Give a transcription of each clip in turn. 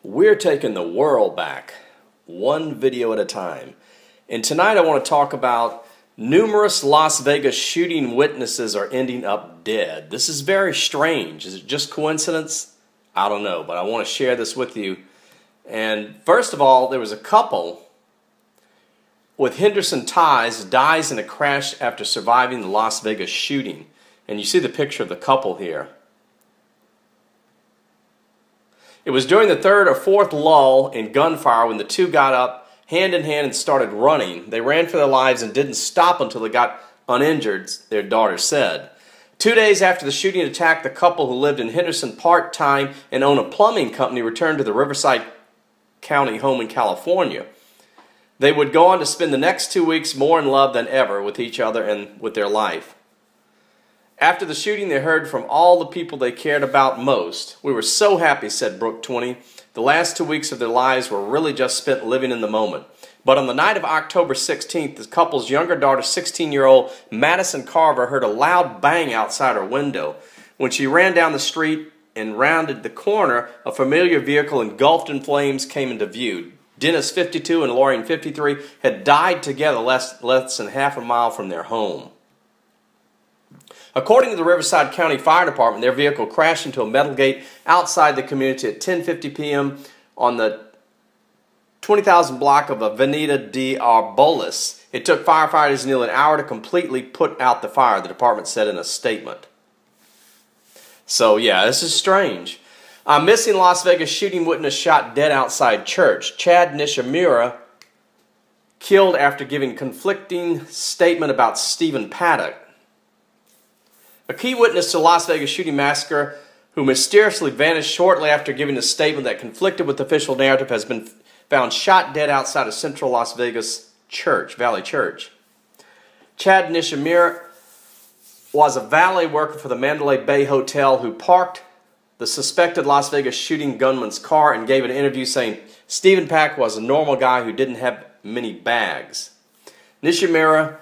We're taking the world back, one video at a time. And tonight I want to talk about numerous Las Vegas shooting witnesses are ending up dead. This is very strange. Is it just coincidence? I don't know, but I want to share this with you. And first of all, there was a couple with Henderson ties dies in a crash after surviving the Las Vegas shooting. And you see the picture of the couple here. It was during the third or fourth lull in gunfire when the two got up hand in hand and started running. They ran for their lives and didn't stop until they got uninjured, their daughter said. 2 days after the shooting attack, the couple who lived in Henderson part-time and owned a plumbing company returned to the Riverside County home in California. They would go on to spend the next 2 weeks more in love than ever with each other and with their life. After the shooting, they heard from all the people they cared about most. We were so happy, said Brooke, 20. The last 2 weeks of their lives were really just spent living in the moment. But on the night of October 16th, the couple's younger daughter, 16-year-old Madison Carver, heard a loud bang outside her window. When she ran down the street and rounded the corner, a familiar vehicle engulfed in flames came into view. Dennis, 52, and Lorraine, 53, had died together less than half a mile from their home. According to the Riverside County Fire Department, their vehicle crashed into a metal gate outside the community at 10:50 p.m. on the 20,000 block of Avenida de Arboles. It took firefighters nearly an hour to completely put out the fire, the department said in a statement. So yeah, this is strange. A missing Las Vegas shooting witness shot dead outside church. Chad Nishimura killed after giving conflicting statement about Stephen Paddock. A key witness to the Las Vegas shooting massacre who mysteriously vanished shortly after giving a statement that conflicted with the official narrative has been found shot dead outside of Central Las Vegas Church, Valley Church. Chad Nishimura was a valet worker for the Mandalay Bay Hotel who parked the suspected Las Vegas shooting gunman's car and gave an interview saying Stephen Paddock was a normal guy who didn't have many bags. Nishimura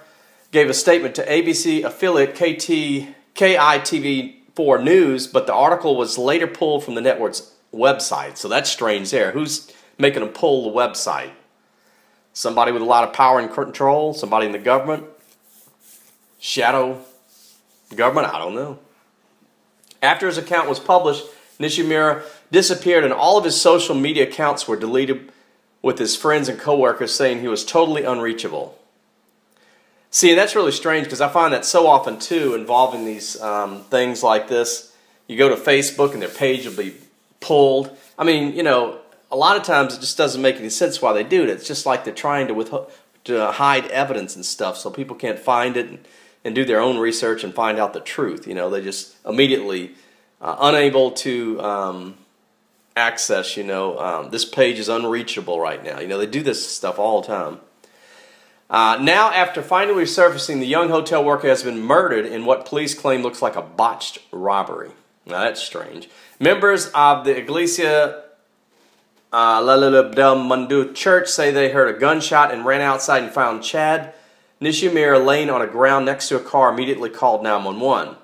gave a statement to ABC affiliate KITV4 News, but the article was later pulled from the network's website. So that's strange there. Who's making them pull the website? Somebody with a lot of power and control? Somebody in the government? Shadow government? I don't know. After his account was published, Nishimura disappeared and all of his social media accounts were deleted, with his friends and coworkers saying he was totally unreachable. See, and that's really strange because I find that so often too involving these things like this. You go to Facebook and their page will be pulled. I mean, you know, a lot of times it just doesn't make any sense why they do it. It's just like they're trying to hide evidence and stuff so people can't find it and do their own research and find out the truth. You know, they just immediately unable to access, this page is unreachable right now. You know, they do this stuff all the time. Now, after finally resurfacing, the young hotel worker has been murdered in what police claim looks like a botched robbery. Now, that's strange. Members of the Iglesia del Mundo Church say they heard a gunshot and ran outside and found Chad Nishimura laying on the ground next to a car, immediately called 911.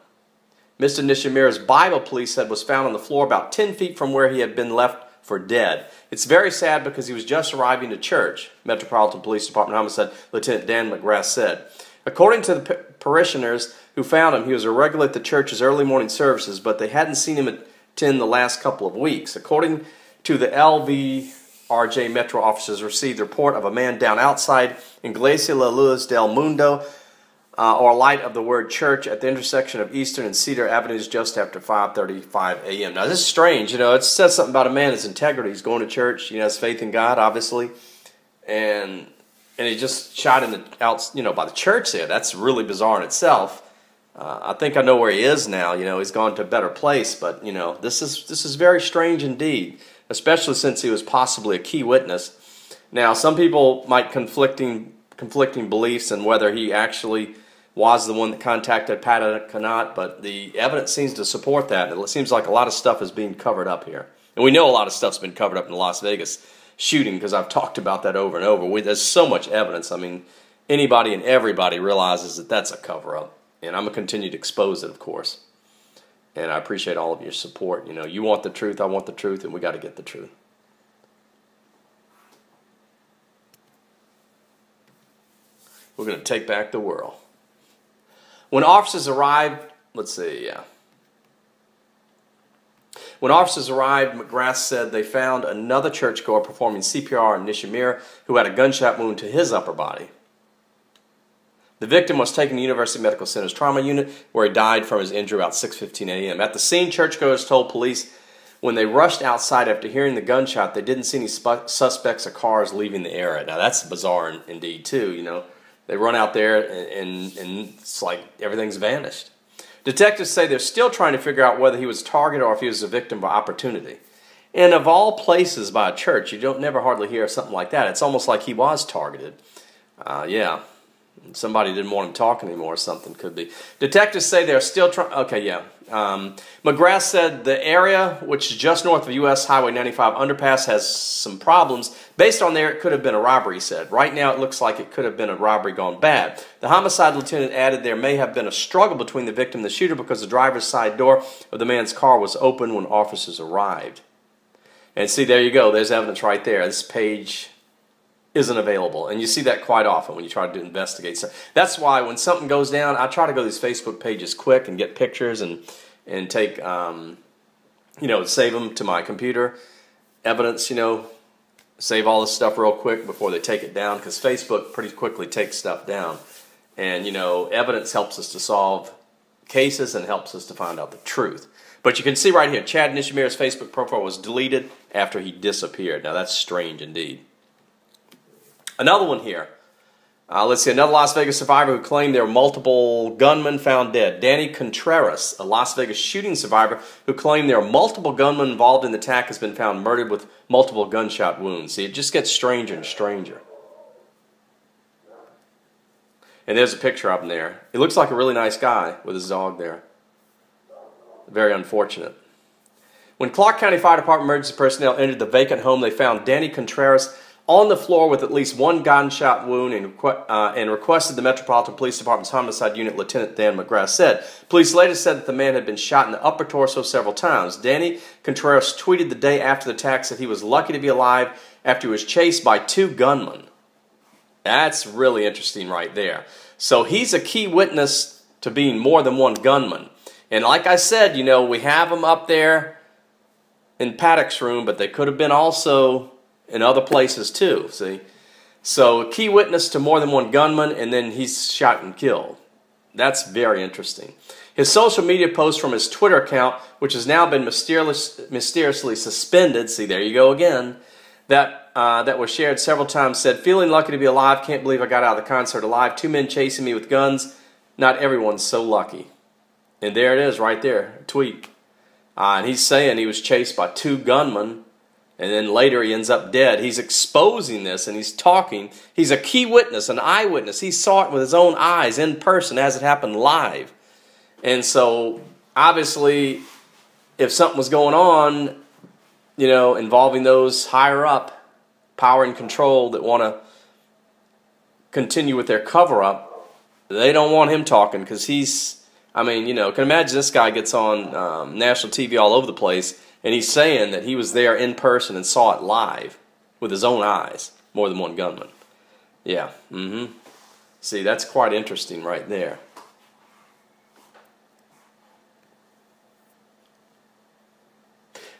Mr. Nishimura's Bible, police said, was found on the floor about 10 feet from where he had been left for dead. It's very sad because he was just arriving to church, Metropolitan Police Department Homicide Lieutenant Dan McGrath said. According to the parishioners who found him, he was a regular at the church's early morning services, but they hadn't seen him attend the last couple of weeks. According to the LVRJ Metro officers, received a report of a man down outside Iglesia La Luz del Mundo, or light of the word church, at the intersection of Eastern and Cedar Avenues just after 5:35 a.m. Now, this is strange. You know, it says something about a man, his integrity. He's going to church, his faith in God, obviously. And he just shot in the, by the church there. That's really bizarre in itself. I think I know where he is now. He's gone to a better place. But, this is very strange indeed, especially since he was possibly a key witness. Now, some people might conflicting beliefs in whether he actually was the one that contacted Paddock or not, but the evidence seems to support that. It seems like a lot of stuff is being covered up here. And we know a lot of stuff's been covered up in the Las Vegas shooting because I've talked about that over and over. There's so much evidence. I mean, anybody and everybody realizes that that's a cover-up. And I'm going to continue to expose it, of course. And I appreciate all of your support. You want the truth, I want the truth, and we got to get the truth. We're going to take back the world. When officers arrived, let's see, yeah. When officers arrived, McGrath said they found another churchgoer performing CPR on Nishimura, who had a gunshot wound to his upper body. The victim was taken to University Medical Center's trauma unit, where he died from his injury about 6:15 a.m. At the scene, churchgoers told police when they rushed outside after hearing the gunshot, they didn't see any suspects or cars leaving the area. Now, that's bizarre indeed, too, you know. They run out there, and it's like everything's vanished. Detectives say they're still trying to figure out whether he was targeted or if he was a victim by opportunity. And of all places by a church, you don't never hardly hear something like that. It's almost like he was targeted. Yeah. Somebody didn't want him talking anymore or something, could be. Detectives say they're still trying... Okay, yeah. McGrath said the area, which is just north of U.S. Highway 95 underpass, has some problems. Based on there, it could have been a robbery, he said. Right now, it looks like it could have been a robbery gone bad. The homicide lieutenant added there may have been a struggle between the victim and the shooter because the driver's side door of the man's car was open when officers arrived. And see, there you go. There's evidence right there. This page isn't available, and you see that quite often when you try to investigate. So that's why when something goes down, I try to go to these Facebook pages quick and get pictures and take you know, save them to my computer, evidence, you know, save all this stuff real quick before they take it down, because Facebook pretty quickly takes stuff down. And you know, evidence helps us to solve cases and helps us to find out the truth. But you can see right here, Chad Nishimura's Facebook profile was deleted after he disappeared. Now that's strange indeed. Another one here. Let's see, another Las Vegas survivor who claimed there were multiple gunmen found dead. Danny Contreras, a Las Vegas shooting survivor who claimed there were multiple gunmen involved in the attack, has been found murdered with multiple gunshot wounds. See, it just gets stranger and stranger. And there's a picture of him there. He looks like a really nice guy with his dog there. Very unfortunate. When Clark County Fire Department emergency personnel entered the vacant home, they found Danny Contreras on the floor with at least one gunshot wound and requested the Metropolitan Police Department's homicide unit, Lieutenant Dan McGrath said. Police later said that the man had been shot in the upper torso several times. Danny Contreras tweeted the day after the attack that he was lucky to be alive after he was chased by two gunmen. That's really interesting right there. So he's a key witness to being more than one gunman. And like I said, you know, we have them up there in Paddock's room, but they could have been also in other places too, see? So a key witness to more than one gunman, and then he's shot and killed. That's very interesting. His social media post from his Twitter account, which has now been mysteriously suspended, see, there you go again, that was shared several times, said, "Feeling lucky to be alive, can't believe I got out of the concert alive. Two men chasing me with guns. Not everyone's so lucky." And there it is right there, a tweet. And he's saying he was chased by two gunmen, and then later he ends up dead. He's exposing this, and he's talking. He's a key witness, an eyewitness. He saw it with his own eyes in person as it happened live. And so, obviously, if something was going on, you know, involving those higher up, power and control that want to continue with their cover-up, they don't want him talking because he's, I mean, you know, can imagine this guy gets on national TV all over the place, and he's saying that he was there in person and saw it live with his own eyes, more than one gunman. Yeah, See, that's quite interesting right there.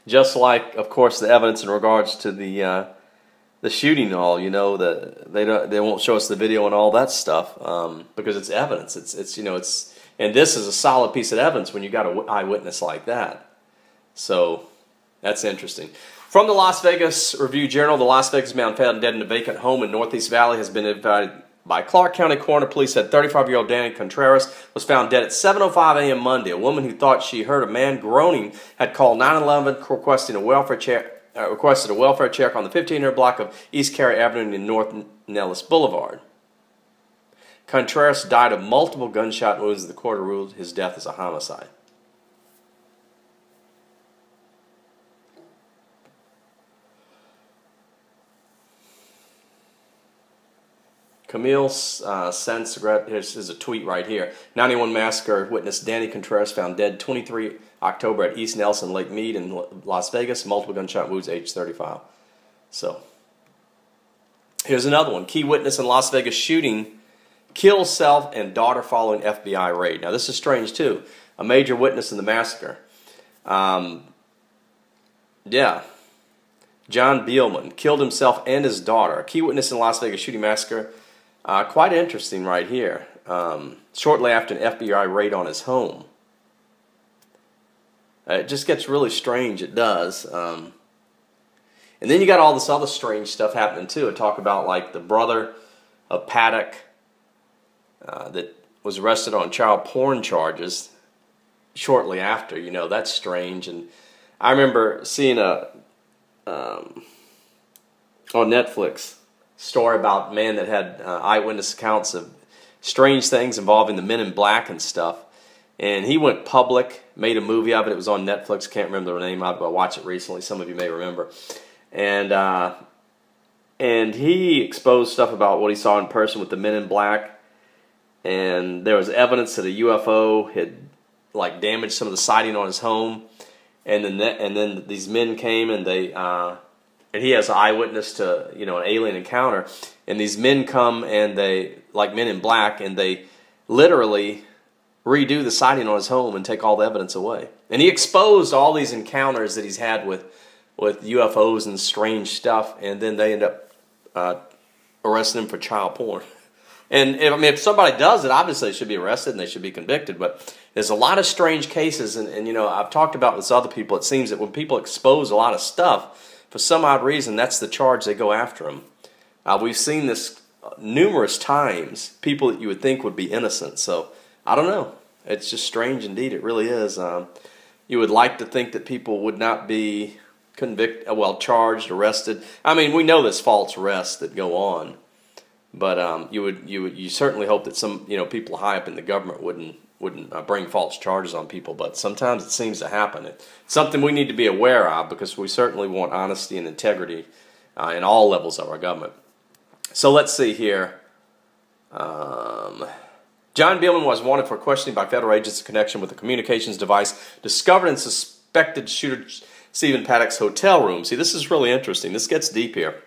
Just like, of course, the evidence in regards to the shooting and all, you know, they won't show us the video and all that stuff because it's evidence. It's you know, and this is a solid piece of evidence when you got an eyewitness like that. So that's interesting. From the Las Vegas Review-Journal, the Las Vegas man found dead in a vacant home in Northeast Valley has been invited by Clark County Coroner. Police said 35-year-old Danny Contreras was found dead at 7:05 a.m. Monday. A woman who thought she heard a man groaning had called 911 requesting a welfare check. Requested a welfare check on the 1500 block of East Carey Avenue and North Nellis Boulevard. Contreras died of multiple gunshot wounds. The court ruled his death as a homicide. Camille sends, here's a tweet right here. 91 massacre witness Danny Contreras found dead 23 October at East Nelson Lake Mead in Las Vegas. Multiple gunshot wounds, age 35. So, here's another one. Key witness in Las Vegas shooting kills self and daughter following FBI raid. Now this is strange too. A major witness in the massacre. Yeah. John Beelman killed himself and his daughter. A key witness in the Las Vegas shooting massacre. Quite interesting right here. Shortly after an FBI raid on his home. It just gets really strange, it does. And then you got all this other strange stuff happening too. I talk about like the brother of Paddock that was arrested on child porn charges shortly after. You know, that's strange. And I remember seeing a on Netflix story about a man that had eyewitness accounts of strange things involving the Men in Black and stuff. And he went public, made a movie of it. It was on Netflix. Can't remember the name of it, but I watched it recently. Some of you may remember. And he exposed stuff about what he saw in person with the Men in Black. And there was evidence that a UFO had like damaged some of the siding on his home. And then these men came and they and he has an eyewitness to, you know, an alien encounter. And these men come and they, like Men in Black, and they literally redo the siding on his home and take all the evidence away. And he exposed all these encounters that he's had with UFOs and strange stuff, and then they end up arresting him for child porn. And I mean, if somebody does it, obviously they should be arrested and they should be convicted. But there's a lot of strange cases, and you know, I've talked about this with other people. It seems that when people expose a lot of stuff, for some odd reason, that's the charge they go after them. We've seen this numerous times. People that you would think would be innocent. So I don't know. It's just strange indeed. It really is. You would like to think that people would not be convicted, well, charged, arrested. I mean, we know there's false arrests that go on, but you certainly hope that some, you know, people high up in the government wouldn't bring false charges on people. But sometimes it seems to happen. It's something we need to be aware of, because we certainly want honesty and integrity in all levels of our government. So let's see here. John Beelman was wanted for questioning by federal agents in connection with a communications device discovered in suspected shooter Stephen Paddock's hotel room. See, this is really interesting. This gets deep here.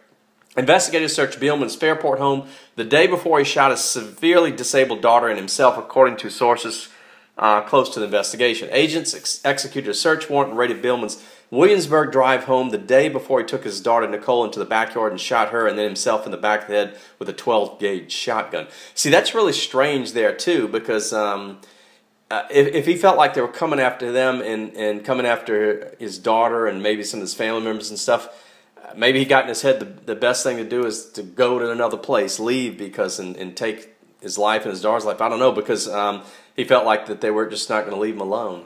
Investigators searched Beelman's Fairport home the day before he shot his severely disabled daughter and himself, according to sources close to the investigation. Agents executed a search warrant and raided Beelman's Williamsburg Drive home the day before he took his daughter Nicole into the backyard and shot her and then himself in the back of the head with a 12-gauge shotgun. See, that's really strange there too, because if he felt like they were coming after them and coming after his daughter and maybe some of his family members and stuff, maybe he got in his head the best thing to do is to go to another place, leave, because and take his life and his daughter's life. I don't know, because he felt like that they were just not going to leave him alone.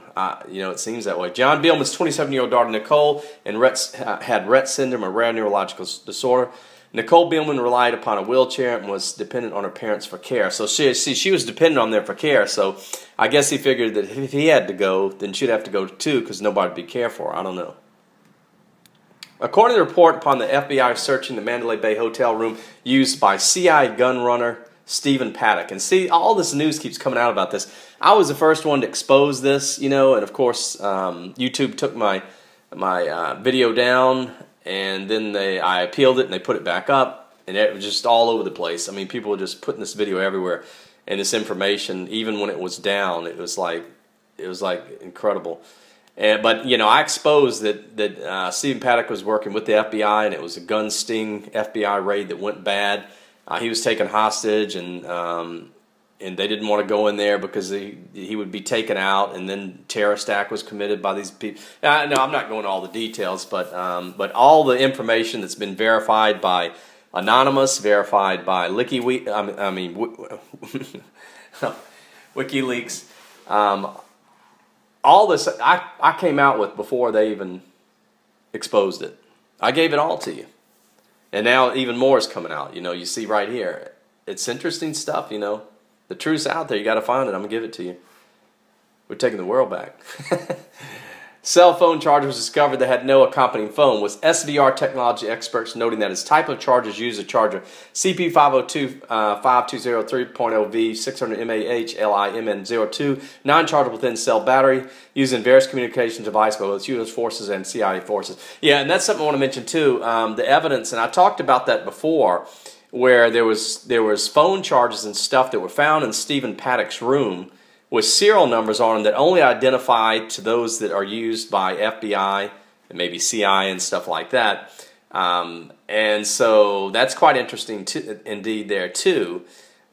You know, it seems that way. John Beelman's 27-year-old daughter Nicole had Rett syndrome, a rare neurological disorder. Nicole Beelman relied upon a wheelchair and was dependent on her parents for care. So she was dependent on them for care. So I guess he figured that if he had to go, then she'd have to go too, because nobody would be care for her. I don't know. According to the report, upon the FBI searching the Mandalay Bay hotel room used by CIA gun runner Stephen Paddock. And see, all this news keeps coming out about this. I was the first one to expose this, you know, and of course YouTube took my video down, and then I appealed it and they put it back up, and it was just all over the place. I mean, people were just putting this video everywhere, and this information, even when it was down, it was like incredible. But you know, I exposed that Stephen Paddock was working with the FBI, and it was a gun sting FBI raid that went bad. He was taken hostage, and they didn't want to go in there because he would be taken out, and then terrorist act was committed by these people. No, I'm not going into all the details, but all the information that's been verified by Anonymous, verified by WikiLeaks, all this I came out with before they even exposed it. I gave it all to you. And now even more is coming out. You know, you see right here. It's interesting stuff, you know. The truth's out there. You got to find it. I'm going to give it to you. We're taking the world back. Cell phone charger was discovered that had no accompanying phone, with SVR technology experts noting that its type of chargers used a charger CP502-5203.0V 600 mAh LIMN02 non-chargeable thin cell battery used in various communication devices by both U.S. forces and CIA forces. Yeah, and that's something I want to mention too. The evidence, and I talked about that before, where there was phone charges and stuff that were found in Stephen Paddock's room with serial numbers on them that only identify to those that are used by FBI and maybe CI and stuff like that. And so that's quite interesting indeed there too,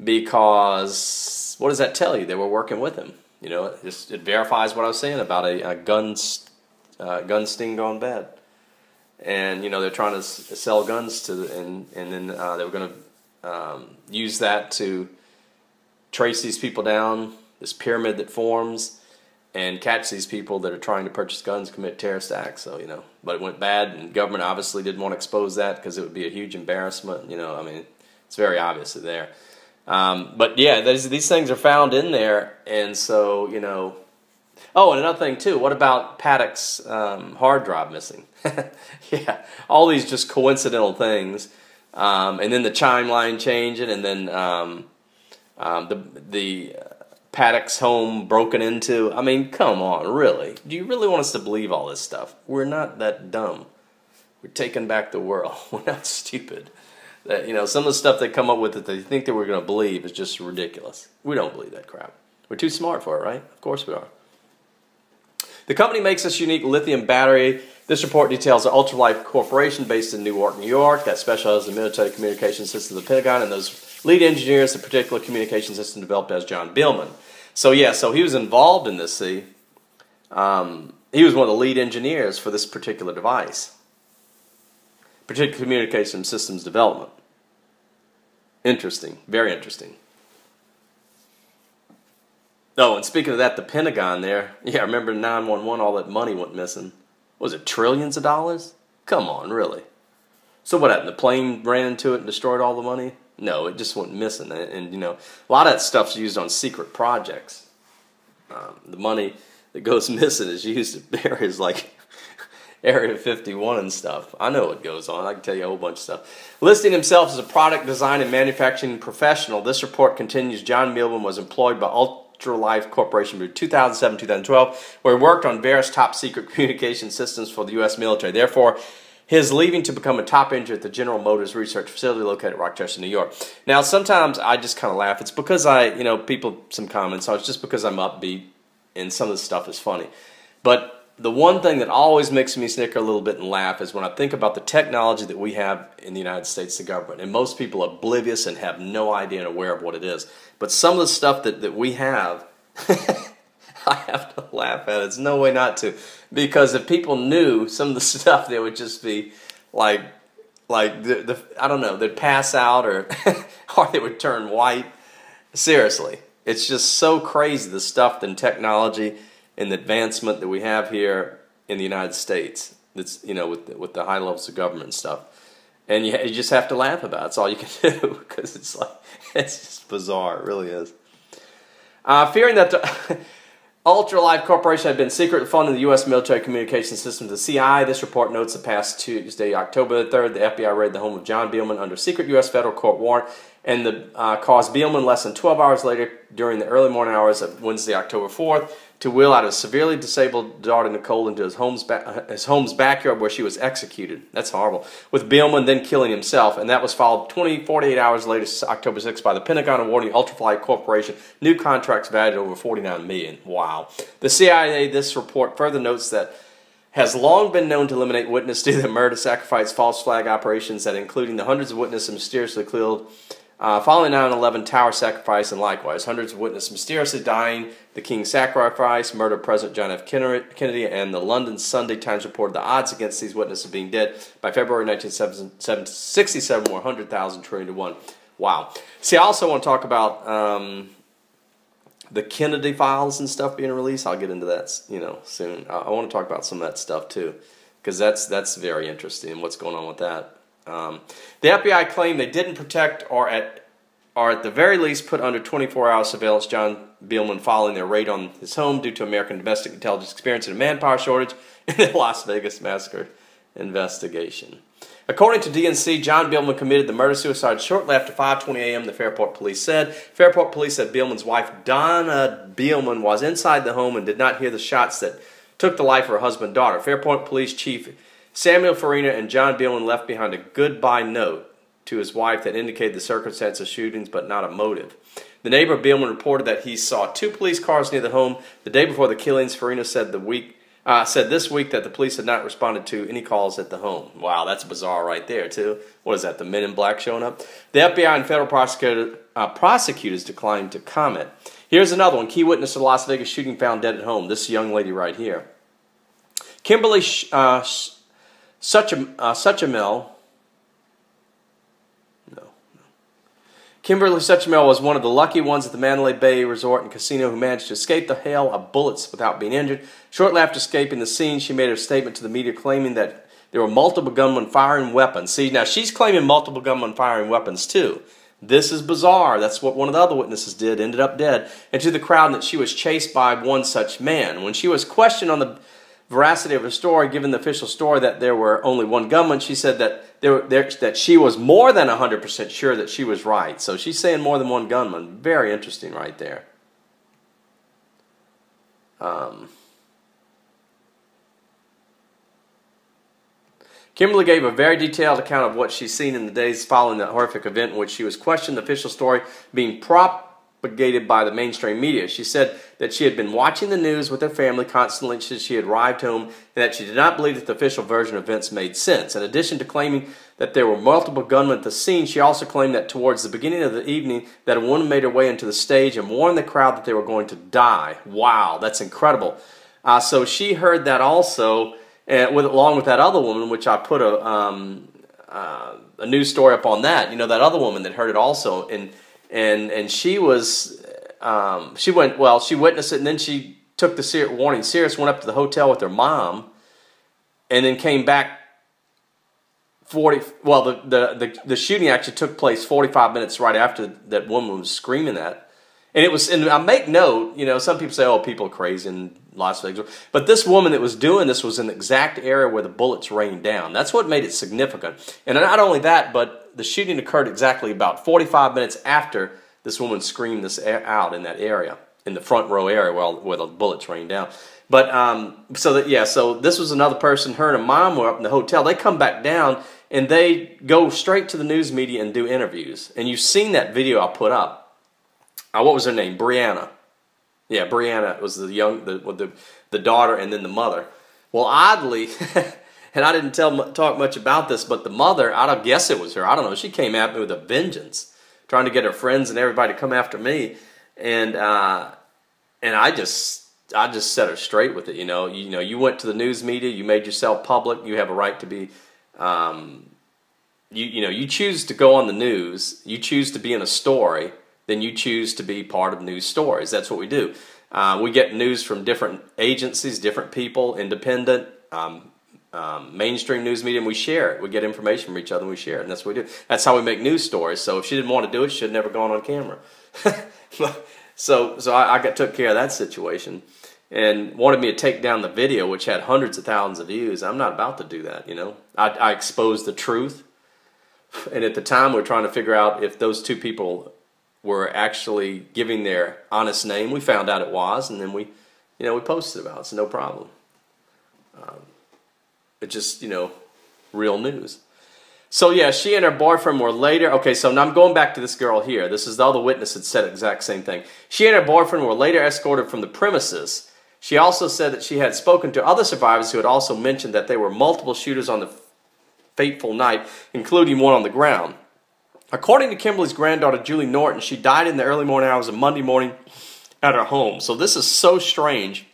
because what does that tell you? They were working with him. You know, it verifies what I was saying about a gun sting gone bad. And you know, they're trying to sell guns and then they were going to use that to trace these people down, this pyramid that forms, and catch these people that are trying to purchase guns, commit terrorist acts. So, you know, but it went bad, and government obviously didn't want to expose that because it would be a huge embarrassment. You know, I mean, it's very obvious there. But yeah, these things are found in there, and so, you know. Oh, and another thing too, what about Paddock's hard drive missing? Yeah, all these just coincidental things. And then the chime line changing, and then the Paddock's home broken into. I mean, come on, really? Do you really want us to believe all this stuff? We're not that dumb. We're taking back the world. We're not stupid. That, you know, some of the stuff they come up with that they think that we're going to believe is just ridiculous. We don't believe that crap. We're too smart for it, right? Of course we are. The company makes this unique lithium battery. This report details the Ultralife Corporation based in Newark, New York, that specializes in military communication systems of the Pentagon, and those lead engineers, the particular communication system developed as John Billman. So yeah, so he was involved in this, see. He was one of the lead engineers for this particular device. Particular communication systems development. Interesting, very interesting. Oh, and speaking of that, the Pentagon there, yeah, remember 911, all that money went missing. Was it trillions of dollars? Come on, really? So what happened? The plane ran into it and destroyed all the money? No, it just went missing. And you know, a lot of that stuff's used on secret projects. The money that goes missing is used at areas like Area 51 and stuff. I know what goes on. I can tell you a whole bunch of stuff. Listing himself as a product design and manufacturing professional, this report continues John Billman was employed by Ultralife Corporation between 2007-2012, where he worked on various top-secret communication systems for the U.S. military. Therefore, his leaving to become a top engineer at the General Motors Research Facility located in Rochester, New York. Now, sometimes I just kind of laugh. It's because you know, some comments, so it's just because I'm upbeat and some of the stuff is funny. But the one thing that always makes me snicker a little bit and laugh is when I think about the technology that we have in the United States, the government. And most people are oblivious and have no idea and aware of what it is. But some of the stuff that we have, I have to laugh at it. There's no way not to. Because if people knew some of the stuff, they would just be like I don't know, they'd pass out or, or they would turn white. Seriously. It's just so crazy, the stuff and technology and the advancement that we have here in the United States. That's, you know, with the high levels of government and stuff. And you just have to laugh about it. That's all you can do, because it's like, it's just bizarre. It really is. Fearing that the Ultralife Corporation had been secretly funding the U.S. military communication systems, the CI, this report notes the past Tuesday, October 3rd, the FBI raided the home of John Billman under secret U.S. federal court warrant, and caused Billman less than 12 hours later during the early morning hours of Wednesday, October 4th, to wheel out a severely disabled daughter, Nicole, into his home's backyard where she was executed. That's horrible. With Billman then killing himself, and that was followed 48 hours later, October 6th, by the Pentagon awarding Ultralife Corporation new contracts valued at over $49 million. Wow. The CIA, this report further notes that has long been known to eliminate witnesses due to the murder, sacrifice, false flag operations that including the hundreds of witnesses mysteriously killed following 9/11 tower sacrifice, and likewise hundreds of witnesses mysteriously dying, the King's sacrifice, murder of President John F. Kennedy, and the London Sunday Times reported the odds against these witnesses being dead by February 1967 were 100,000 trillion to 1. Wow. See, I also want to talk about the Kennedy files and stuff being released. I'll get into that, you know, soon. I want to talk about some of that stuff too, because that's very interesting. What's going on with that? The FBI claimed they didn't protect or at the very least put under 24-hour surveillance John Billman following their raid on his home due to American domestic intelligence experiencing a manpower shortage in the Las Vegas massacre investigation. According to DNC, John Billman committed the murder-suicide shortly after 5:20 a.m., the Fairport police said. Fairport police said Billman's wife, Donna Billman, was inside the home and did not hear the shots that took the life of her husband and daughter. Fairport Police Chief Samuel Farina and John Billman left behind a goodbye note to his wife that indicated the circumstance of shootings but not a motive. The neighbor Beelman reported that he saw 2 police cars near the home the day before the killings. Farina said this week that the police had not responded to any calls at the home. Wow, that's bizarre right there, too. What is that, the Men in Black showing up? The FBI and federal prosecutors declined to comment. Here's another one. Key witness to the Las Vegas shooting found dead at home. This young lady right here. Kimberly Suchamel. Kimberly Suchamel was one of the lucky ones at the Mandalay Bay Resort and Casino who managed to escape the hail of bullets without being injured. Shortly after escaping the scene, she made a statement to the media claiming that there were multiple gunmen firing weapons. See, now she's claiming multiple gunmen firing weapons too. This is bizarre. That's what one of the other witnesses did, ended up dead. And to the crowd that she was chased by one such man. When she was questioned on the veracity of her story, given the official story that there were only one gunman, she said that that she was more than 100% sure that she was right. So she's saying more than one gunman. Very interesting right there. Kimberly gave a very detailed account of what she's seen in the days following that horrific event in which she was questioned, the official story being propagated by the mainstream media. She said that she had been watching the news with her family constantly since she had arrived home and that she did not believe that the official version of events made sense. In addition to claiming that there were multiple gunmen at the scene, she also claimed that towards the beginning of the evening that a woman made her way into the stage and warned the crowd that they were going to die. Wow, that's incredible. So she heard that also, along with that other woman, which I put a news story up on that. You know, that other woman that heard it also, and she was she witnessed it, and then she took the warning serious, went up to the hotel with her mom, and then came back. The shooting actually took place 45 minutes right after that woman was screaming that. And it was, and I make note, you know, some people say, oh, people are crazy in Las Vegas. But this woman that was doing this was in the exact area where the bullets rained down. That's what made it significant. And not only that, but the shooting occurred exactly about 45 minutes after this woman screamed this out in that area, in the front row area where the bullets rained down. But, so this was another person. Her and her mom were up in the hotel. They come back down, and they go straight to the news media and do interviews. And you've seen that video I put up. What was her name? Brianna. Yeah, Brianna was the daughter and then the mother. Well, oddly, and I didn't talk much about this, but the mother, I'd guess it was her. I don't know. She came at me with a vengeance, trying to get her friends and everybody to come after me, and I just set her straight with it. You know, you went to the news media, you made yourself public. You have a right to be. You choose to go on the news. You choose to be in a story. Then you choose to be part of news stories. That's what we do. We get news from different agencies, different people, independent, mainstream news media, and we share it. We get information from each other and we share it, and that's what we do. That's how we make news stories. So if she didn't want to do it, she should have never gone on camera. So I took care of that situation and wanted me to take down the video, which had hundreds of thousands of views. I'm not about to do that, you know. I exposed the truth, and at the time we were trying to figure out if those two people were actually giving their honest name. We found out it was, and then we posted about it. It's no problem. It's just, real news. So yeah, she and her boyfriend were later, okay, so now I'm going back to this girl here. This is the other witness that said the exact same thing. She and her boyfriend were later escorted from the premises. She also said that she had spoken to other survivors who had also mentioned that there were multiple shooters on the fateful night, including one on the ground. According to Kimberly's granddaughter, Julie Norton, she died in the early morning hours of Monday morning at her home. So this is so strange.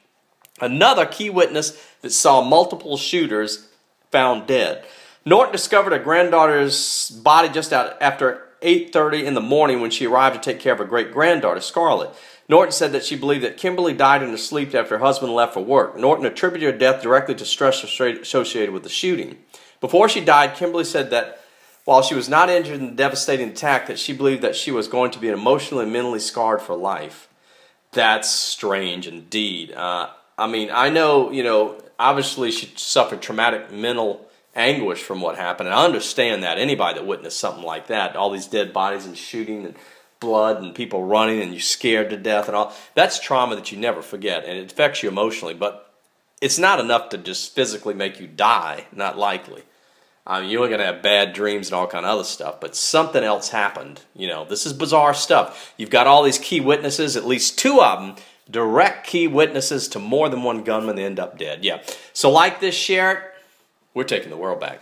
Another key witness that saw multiple shooters found dead. Norton discovered her granddaughter's body just after 8:30 in the morning when she arrived to take care of her great-granddaughter, Scarlett. Norton said that she believed that Kimberly died in her sleep after her husband left for work. Norton attributed her death directly to stress associated with the shooting. Before she died, Kimberly said that while she was not injured in the devastating attack, that she believed that she was going to be emotionally and mentally scarred for life. That's strange indeed. I mean, I know, obviously she suffered traumatic mental anguish from what happened, and I understand that. Anybody that witnessed something like that, all these dead bodies and shooting and blood and people running and you're scared to death and all, that's trauma that you never forget, and it affects you emotionally, but it's not enough to just physically make you die, not likely. You're going to have bad dreams and all kind of other stuff, but something else happened. You know, this is bizarre stuff. You've got all these key witnesses, at least 2 of them, direct key witnesses to more than one gunman that end up dead. Yeah. So like this, share it. We're taking the world back.